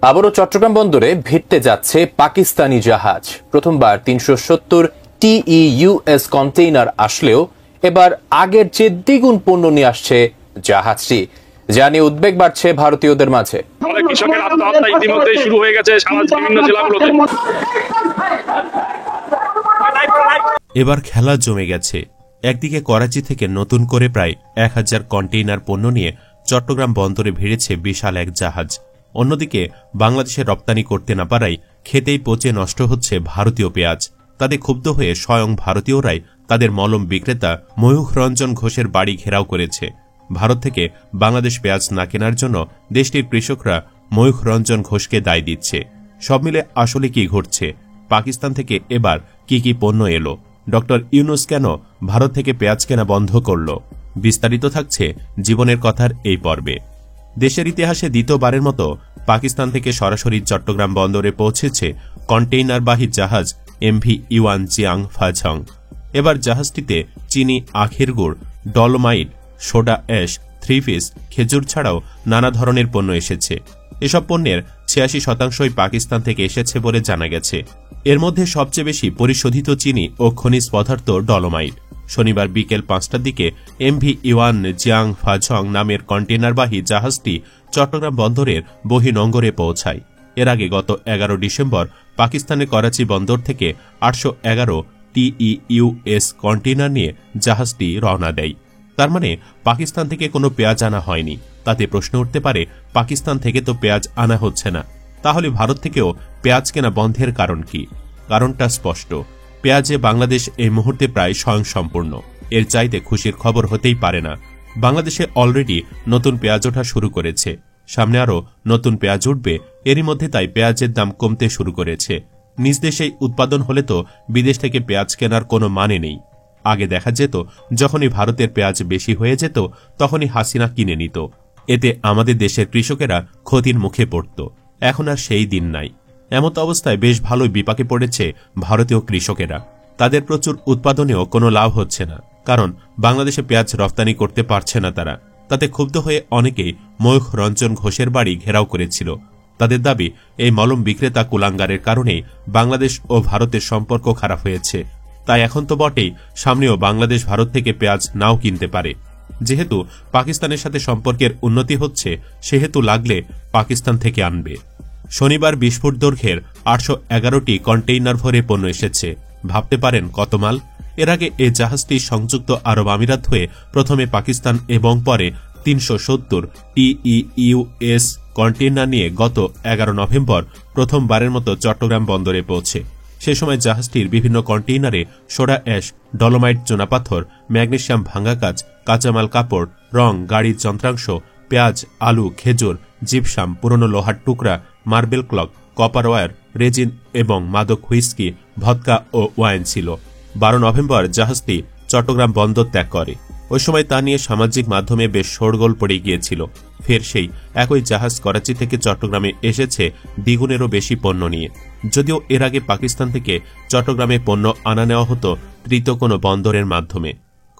আবারও চট্টগ্রাম বন্দরে ভিড়তে যাচ্ছে পাকিস্তানি জাহাজ। প্রথমবার ৩৭০ TEUS কন্টেইনার আসলেও এবার আগের চেয়ে দ্বিগুণ পণ্য নিয়ে আসছে জাহাজটি, যা নিয়ে উদ্বেগ বাড়ছে ভারতীয়দের মাঝে। কৃষকের আত্মহত্যা ইতিমধ্যে শুরু হয়ে গেছে বিভিন্ন জেলাগুলোতে। এবার খেলা জমে গেছে। একদিকে করাচি থেকে নতুন করে প্রায় ১,০০০ কন্টেইনার পণ্য নিয়ে চট্টগ্রাম বন্দরে ভিড়েছে বিশাল এক জাহাজ। অন্যদিকে বাংলাদেশে রপ্তানি করতে না পারায় খেতেই পচে নষ্ট হচ্ছে ভারতীয় পেঁয়াজ। তাতে ক্ষুব্ধ হয়ে স্বয়ং ভারতীয়রাই তাদের মলম বিক্রেতা ময়ূখ রঞ্জন ঘোষের বাড়ি ঘেরাও করেছে। ভারত থেকে বাংলাদেশ পেঁয়াজ না কেনার জন্য দেশটির কৃষকরা ময়ূখ রঞ্জন ঘোষকে দায় দিচ্ছে। সব মিলে আসলে কি ঘটছে? পাকিস্তান থেকে এবার কি কি পণ্য এলো? ডক্টর ইউনূস কেন ভারত থেকে পেঁয়াজ কেনা বন্ধ করল? বিস্তারিত থাকছে জীবনের কথার এই পর্বে। দেশের ইতিহাসে দ্বিতীয়বারের মতো পাকিস্তান থেকে সরাসরি চট্টগ্রাম বন্দরে পৌঁছেছে কন্টেইনারবাহী জাহাজ MV ইউয়ান জিয়াং ফাঝং। এবার জাহাজটিতে চিনি, আখের গুড়, ডলোমাইট, সোডা অ্যাশ, 3 পিস, খেজুর ছাড়াও নানা ধরনের পণ্য এসেছে। এসব পণ্যের ৮৬% পাকিস্তান থেকে এসেছে বলে জানা গেছে। এর মধ্যে সবচেয়ে বেশি পরিশোধিত চিনি ও খনিজ পদার্থ ডলোমাইট। শনিবার বিকেল ৫টার দিকে MV ইউয়ান জিয়াং ফাঝং নামের কন্টেইনারবাহী জাহাজটি চট্টগ্রাম বন্দরের বহির্নোঙরে পৌঁছায়। এর আগে গত ১১ ডিসেম্বর পাকিস্তানের করাচি বন্দর থেকে ৮১১ TEUS কন্টেইনার নিয়ে জাহাজটি রওনা দেয়। তার মানে পাকিস্তান থেকে কোনো পেঁয়াজ আনা হয়নি। তাতে প্রশ্ন উঠতে পারে, পাকিস্তান থেকে তো পেঁয়াজ আনা হচ্ছে না, তাহলে ভারত থেকেও পেঁয়াজ কেনা বন্ধের কারণ কি? কারণটা স্পষ্ট। পেঁয়াজে বাংলাদেশ এই মুহূর্তে প্রায় স্বয়ংসম্পূর্ণ। এর চাইতে খুশির খবর হতেই পারে না। বাংলাদেশে অলরেডি নতুন পেঁয়াজ ওঠা শুরু করেছে, সামনে আরও নতুন পেঁয়াজ উঠবে। এরই মধ্যে তাই পেঁয়াজের দাম কমতে শুরু করেছে। নিজ দেশেই উৎপাদন হলে তো বিদেশ থেকে পেঁয়াজ কেনার কোনো মানে নেই। আগে দেখা যেত যখনই ভারতের পেঁয়াজ বেশি হয়ে যেত তখনই হাসিনা কিনে নিত। এতে আমাদের দেশের কৃষকেরা ক্ষতির মুখে পড়ত। এখন আর সেই দিন নাই। এমত অবস্থায় বেশ ভালোই বিপাকে পড়েছে ভারতীয় কৃষকেরা। তাদের প্রচুর উৎপাদনেও কোনো লাভ হচ্ছে না, কারণ বাংলাদেশে পেঁয়াজ রপ্তানি করতে পারছে না তারা। তাতে ক্ষুব্ধ হয়ে অনেকেই ময়ূখ রঞ্জন ঘোষের বাড়ি ঘেরাও করেছিল। তাদের দাবি, এই মলম বিক্রেতা কুলাঙ্গারের কারণেই বাংলাদেশ ও ভারতের সম্পর্ক খারাপ হয়েছে। তাই এখন তো বটেই, সামনেও বাংলাদেশ ভারত থেকে পেঁয়াজ নাও কিনতে পারে। যেহেতু পাকিস্তানের সাথে সম্পর্কের উন্নতি হচ্ছে, সেহেতু লাগলে পাকিস্তান থেকে আনবে। শনিবার ২০ ফুট দৈর্ঘ্যের ৮১১টি কন্টেইনার ভরে পণ্য এসেছে। ভাবতে পারেন কত মাল! এর আগে এ জাহাজটি সংযুক্ত আরব আমিরাত হয়ে প্রথমে পাকিস্তান এবং পরে ৩৭০ TEUS কন্টেইনার নিয়ে গত ১১ নভেম্বর প্রথমবারের মতো চট্টগ্রাম বন্দরে পৌঁছে। সে সময় জাহাজটির বিভিন্ন কন্টেইনারে সোডা অ্যাশ, ডলোমাইট, চুনাপাথর, ম্যাগনেসিয়াম ভাঙ্গা কাঁচ, কাঁচামাল, কাপড়, রং, গাড়ির যন্ত্রাংশ, পেঁয়াজ, আলু, খেজুর, জিপসাম, পুরনো লোহার টুকরা, marble clock, copper wire, resin এবং মাদক, হুইস্কি, ভদকা ও ওয়াইন ছিল। ১২ নভেম্বর জাহাজটি চট্টগ্রাম বন্দর ত্যাগ করে। ওই সময় তা নিয়ে সামাজিক মাধ্যমে বেশ শোরগোল পড়ে গিয়েছিল। ফের সেই একই জাহাজ করাচি থেকে চট্টগ্রামে এসেছে দ্বিগুণেরও বেশি পণ্য নিয়ে। যদিও এর আগে পাকিস্তান থেকে চট্টগ্রামে পণ্য আনা নেওয়া হতো তৃতীয় কোনো বন্দরের মাধ্যমে।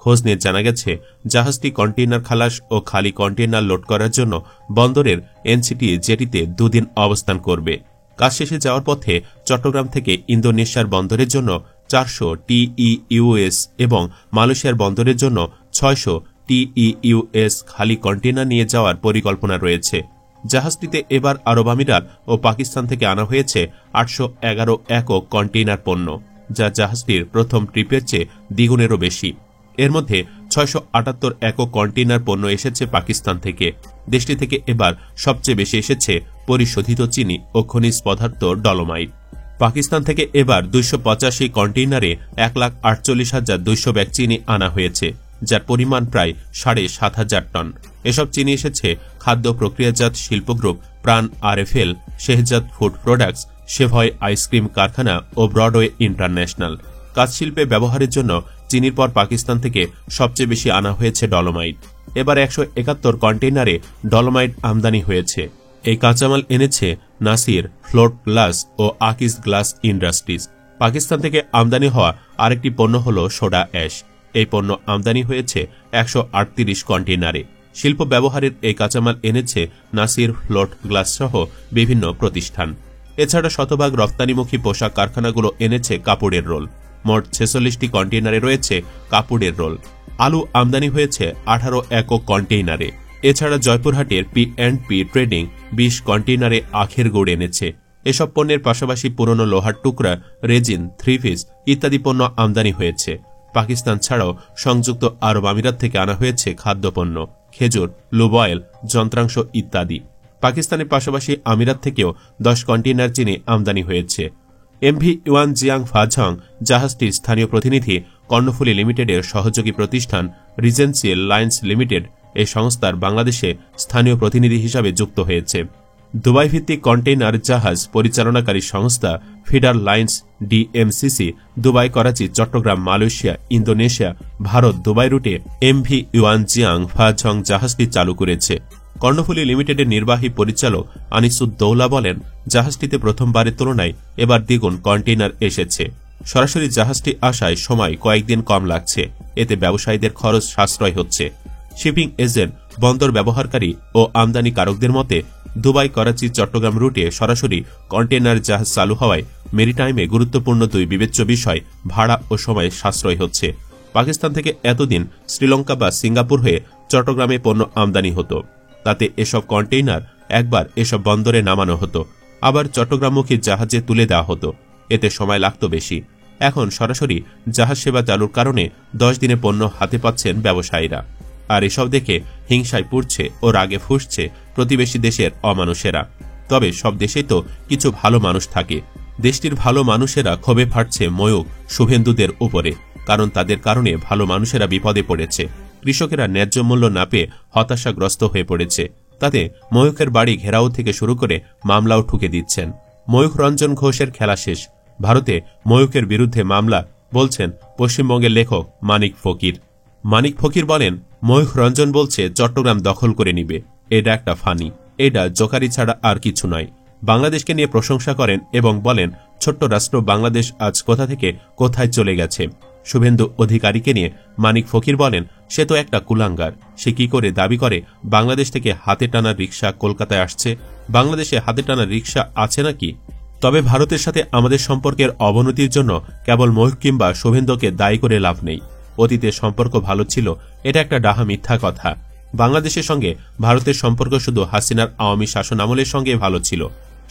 খোঁজ নিয়ে জানা গেছে, জাহাজটি কন্টেইনার খালাস ও খালি কন্টেইনার লোড করার জন্য বন্দরের NCT জেটিতে ২ দিন অবস্থান করবে। কাজ শেষে যাওয়ার পথে চট্টগ্রাম থেকে ইন্দোনেশিয়ার বন্দরের জন্য ৪০০ TEUS এবং মালয়েশিয়ার বন্দরের জন্য ৬০০ TEUS খালি কন্টেইনার নিয়ে যাওয়ার পরিকল্পনা রয়েছে। জাহাজটিতে এবার আরব আমিরাত ও পাকিস্তান থেকে আনা হয়েছে ৮১১ একক কন্টেইনার পণ্য, যা জাহাজটির প্রথম ট্রিপের চেয়ে দ্বিগুণেরও বেশি। এর মধ্যে ৬৭৮ একক কন্টেইনার পণ্য এসেছে পাকিস্তান থেকে। দেশটি থেকে এবার সবচেয়ে বেশি এসেছে পরিশোধিত চিনি ও খনিজ পদার্থ ডলোমাইট। পাকিস্তান থেকে এবার ২৮৫ কন্টেইনারে ১,৪৮,২০০ ব্যাগ চিনি আনা হয়েছে, যার পরিমাণ প্রায় ৭,৫০০ টন। এসব চিনি এসেছে খাদ্য প্রক্রিয়াজাত শিল্প group Pran RFL, Shehzad food products, Savoy ice cream কারখানা ও ব্রডওয়ে ইন্টারন্যাশনাল। কাজ শিল্পে ব্যবহারের জন্য চিনির পর পাকিস্তান থেকে সবচেয়ে বেশি আনা হয়েছে ডলোমাইট। এবার ১৭১ কন্টেইনারে ডলোমাইট আমদানি হয়েছে। এই কাঁচামাল এনেছে নাসির ফ্লোট গ্লাস ও আকিস গ্লাস ইন্ডাস্ট্রিজ। পাকিস্তান থেকে আমদানি হওয়া আরেকটি পণ্য হল সোডা অ্যাশ। এই পণ্য আমদানি হয়েছে ১৩৮ কন্টেইনারে। শিল্প ব্যবহারের এই কাঁচামাল এনেছে নাসির ফ্লোট গ্লাস সহ বিভিন্ন প্রতিষ্ঠান। এছাড়া শতভাগ রপ্তানিমুখী পোশাক কারখানাগুলো এনেছে কাপড়ের রোল। মোট 46টি কন্টেইনারে রয়েছে কাপড়ের রোল। আলু আমদানি হয়েছে 18 একক কন্টেইনারে। এছাড়া জয়পুরহাটের P&P ট্রেডিং 20 কন্টেইনারে আখের গুড় এনেছে। এসব পণ্যের পাশাপাশি পুরনো লোহার টুকরা, রেজিন, 3 পিস ইত্যাদি পণ্য আমদানি হয়েছে। পাকিস্তান ছাড়াও সংযুক্ত আরব আমিরাত থেকে আনা হয়েছে খাদ্যপণ্য, খেজুর, লুব অয়েল, যন্ত্রাংশ ইত্যাদি। পাকিস্তানের পাশাপাশি আমিরাত থেকেও 10 কন্টেইনার চিনি আমদানি হয়েছে। MV ইউয়ানজিয়াং ফাঝং জাহাজটির স্থানীয় প্রতিনিধি কর্ণফুলী লিমিটেডের সহযোগী প্রতিষ্ঠান রিজেন্সিয়াল লাইন্স লিমিটেড এই সংস্থার বাংলাদেশে স্থানীয় প্রতিনিধি হিসাবে যুক্ত হয়েছে। দুবাই ভিত্তিক কন্টেইনার জাহাজ পরিচালনাকারী সংস্থা Feeder Lines DMCC Dubai, Karachi, Chattogram, Malaysia, Indonesia, Bharat, Dubai রুটে MV ইউয়ানজিয়াং ফাঝং জাহাজটি চালু করেছে। কর্ণফুলী লিমিটেডের নির্বাহী পরিচালক আনিসুদ্দৌলা বলেন, জাহাজটিতে প্রথমবারের তুলনায় এবার দ্বিগুণ কন্টেইনার এসেছে। সরাসরি জাহাজটি আসায় সময় কয়েকদিন কম লাগছে, এতে ব্যবসায়ীদের খরচ সাশ্রয় হচ্ছে। শিপিং এজেন্ট, বন্দর ব্যবহারকারী ও আমদানিকারকদের মতে দুবাই, করাচি, চট্টগ্রাম রুটে সরাসরি কন্টেইনার জাহাজ চালু হওয়ায় মেরিটাইমে গুরুত্বপূর্ণ দুই বিবেচ্য বিষয় ভাড়া ও সময় সাশ্রয় হচ্ছে। পাকিস্তান থেকে এতদিন শ্রীলঙ্কা বা সিঙ্গাপুর হয়ে চট্টগ্রামে পণ্য আমদানি হতো। তাতে এসব কন্টেইনার একবার এসব বন্দরে নামানো হতো, আবার চট্টগ্রামমুখী জাহাজে তুলে দেওয়া হতো। এতে সময় লাগত বেশি। এখন সরাসরি জাহাজ সেবা চালুর কারণে 10 দিনে পণ্য হাতে পাচ্ছেন ব্যবসায়ীরা। আর এসব দেখে হিংসায় পুড়ছে ও রাগে ফুঁসছে প্রতিবেশী দেশের অমানুষেরা। তবে সব দেশেই তো কিছু ভালো মানুষ থাকে। দেশটির ভালো মানুষেরা ক্ষোভে ফাটছে ময়ূক, শুভেন্দুদের উপরে, কারণ তাদের কারণে ভালো মানুষেরা বিপদে পড়েছে। কৃষকেরা ন্যায্য মূল্য না পেয়ে হতাশাগ্রস্ত হয়ে পড়েছে। তাতে ময়ূকের বাড়ি ঘেরাও থেকে শুরু করে মামলাও ঠুকে দিচ্ছেন। ময়ূক রঞ্জন ঘোষের খেলা শেষ। ভারতে ময়ূকের বিরুদ্ধে মামলা, বলছেন পশ্চিমবঙ্গের লেখক মানিক ফকির। মানিক ফকির বলেন, ময়ূক রঞ্জন বলছে চট্টগ্রাম দখল করে নিবে। এটা একটা ফানি, এটা জোকারি ছাড়া আর কিছু নয়। বাংলাদেশকে নিয়ে প্রশংসা করেন এবং বলেন, ছোট্ট রাষ্ট্র বাংলাদেশ আজ কোথা থেকে কোথায় চলে গেছে। শুভেন্দু অধিকারীকে নিয়ে মানিক ফকির বলেন, সে তো একটা কুলাঙ্গার। সে কি করে দাবি করে বাংলাদেশ থেকে হাতে টানা রিকশা কলকাতায় আসছে? বাংলাদেশে হাতে টানা রিকশা আছে নাকি? তবে ভারতের সাথে আমাদের সম্পর্কের অবনতির জন্য কেবল ময়ূক কিংবা শুভেন্দুকে দায়ী করে লাভ নেই। অতীতে সম্পর্ক ভালো ছিল, এটা একটা ডাহা মিথ্যা কথা। বাংলাদেশের সঙ্গে ভারতের সম্পর্ক শুধু হাসিনার আওয়ামী শাসন আমলের সঙ্গে ভালো ছিল,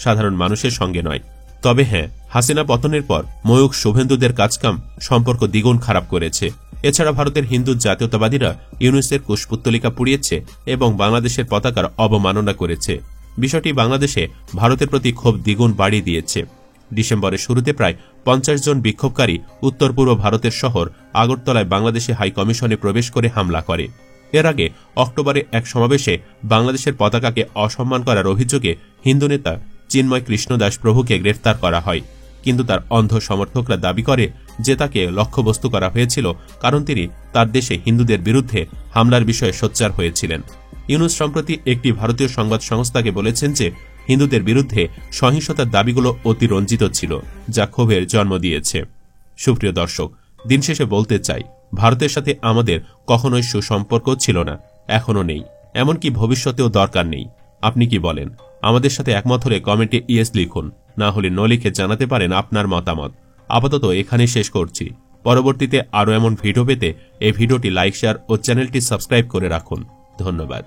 সাধারণ মানুষের সঙ্গে নয়। তবে হ্যাঁ, হাসিনা পতনের পর ময়ূক শুভেন্দুদের কাজকাম সম্পর্ক দ্বিগুণ খারাপ করেছে। এছাড়া ভারতের হিন্দু জাতীয়তাবাদীরা ইউনুসের কুশপুত্তলিকা পুড়িয়েছে এবং বাংলাদেশের পতাকার অবমাননা করেছে। বিষয়টি বাংলাদেশে ভারতের প্রতি ক্ষোভ দ্বিগুণ বাড়িয়ে দিয়েছে। ডিসেম্বরের শুরুতে প্রায় 50 জন বিক্ষোভকারী উত্তর পূর্ব ভারতের শহর আগরতলায় বাংলাদেশে হাই কমিশনে প্রবেশ করে হামলা করে। এর আগে অক্টোবরে এক সমাবেশে বাংলাদেশের পতাকাকে অসম্মান করার অভিযোগে হিন্দু নেতা চিন্ময় কৃষ্ণ দাস প্রভুকে গ্রেফতার করা হয়। কিন্তু তার অন্ধ সমর্থকরা দাবি করে যে তাকে লক্ষ্যবস্তু করা হয়েছিল কারণ তিনি তার দেশে হিন্দুদের বিরুদ্ধে হামলার বিষয়ে সোচ্চার হয়েছিলেন। ইউনুস সম্প্রতি একটি ভারতীয় সংবাদ সংস্থাকে বলেছেন যে হিন্দুদের বিরুদ্ধে সহিংসতার দাবিগুলো অতি রঞ্জিত ছিল, যা ক্ষোভের জন্ম দিয়েছে। সুপ্রিয় দর্শক, দিন শেষে বলতে চাই, ভারতের সাথে আমাদের কখনোই সুসম্পর্ক ছিল না, এখনো নেই, এমনকি ভবিষ্যতেও দরকার নেই। আপনি কি বলেন? আমাদের সাথে একমত হলে কমেন্টে ইয়েস লিখুন, না হলে নো লিখে জানাতে পারেন আপনার মতামত। আপাতত এখানেই শেষ করছি। পরবর্তীতে আরও এমন ভিডিও পেতে এই ভিডিওটি লাইক, শেয়ার ও চ্যানেলটি সাবস্ক্রাইব করে রাখুন। ধন্যবাদ।